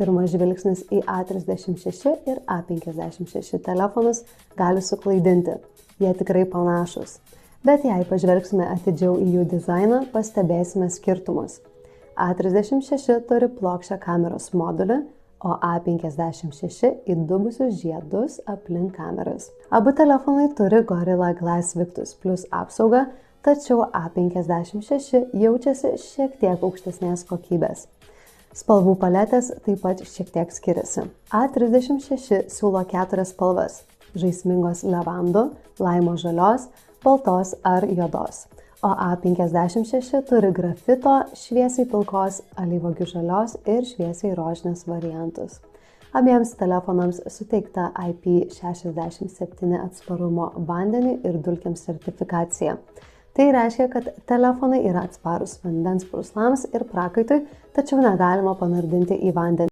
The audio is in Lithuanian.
Pirmas žvilgsnis į A36 ir A56 telefonus gali suklaidinti. Jie tikrai panašus. Bet jei pažvelgsime atidžiau į jų dizainą, pastebėsime skirtumus. A36 turi plokščią kameros modulį, o A56 įdubusius žiedus aplink kameras. Abu telefonai turi Gorilla Glass Victus Plus apsaugą, tačiau A56 jaučiasi šiek tiek aukštesnės kokybės. Spalvų paletės taip pat šiek tiek skiriasi. A36 siūlo 4 spalvas – žaismingos levandų, laimo žalios, baltos ar juodos. O A56 turi grafito, šviesiai pilkos, alyvuogių žalios ir šviesiai rožinės variantus. Abiems telefonams suteikta IP67 atsparumo vandeniui ir dulkėms sertifikacija. Tai reiškia, kad telefonai yra atsparūs vandens purslams ir prakaitui, tačiau negalima panardinti į vandenį.